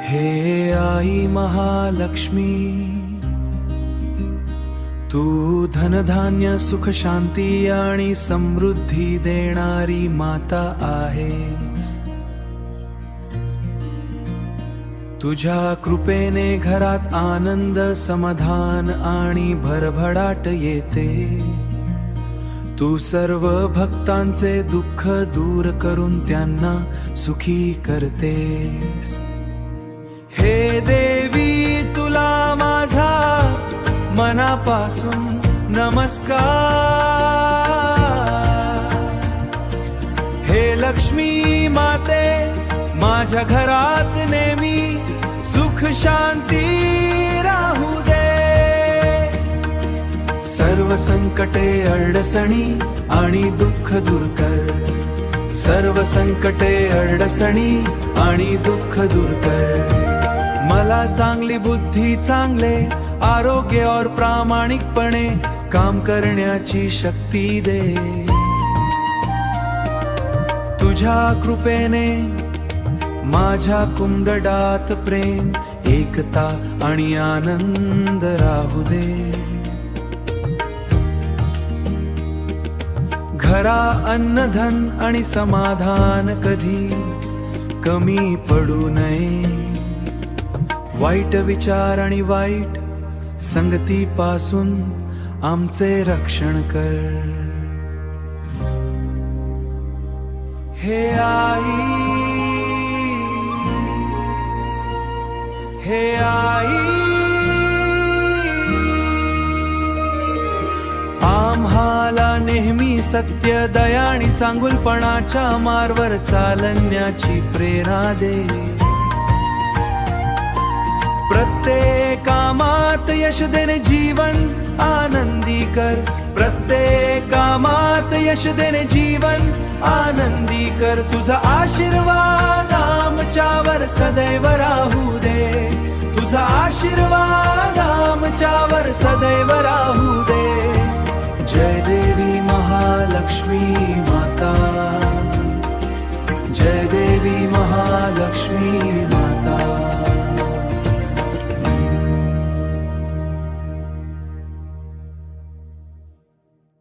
हे आई महालक्ष्मी, तू धनधान्य सुख शांती आणि समृद्धी देणारी माता आहेस. तुझ्या कृपेने घरात आनंद समाधान आणि भरभराट येते. तू सर्व भक्तांचे दुःख दूर करून त्यांना सुखी करतेस. हे देवी, तुला माझा मनापासून नमस्कार. हे लक्ष्मी माते, माझ्या घरात नेहमी सुख शांती राहू दे. सर्व संकटे अडचणी आणि दुःख दूर कर. सर्व संकटे अडचणी आणि दुःख दूर कर. मला चांगली बुद्धी, चांगले आरोग्य और प्रामाणिकपणे काम करण्याची शक्ती दे. तुझ्या कृपेने माझ्या कुंडडात प्रेम, एकता आणि आनंद राहू दे. घरा अन्न धन आणि समाधान कधी कमी पडू नये. वाईट विचार आणि वाईट संगतीपासून आमचे रक्षण कर. हे आई, हे आई, आम्हाला नेहमी सत्य, दया आणि चांगुलपणाच्या मार्गावर चालण्याची प्रेरणा दे. प्रत्येक कामात यश देणे जीवन आनंदी कर. प्रत्येक कामात यश देणे जीवन आनंदी कर. तुझा आशीर्वाद आमच्यावर सदैव राहू दे. तुझा आशीर्वाद आमच्यावर सदैव राहू दे. जय देवी महालक्ष्मी माता.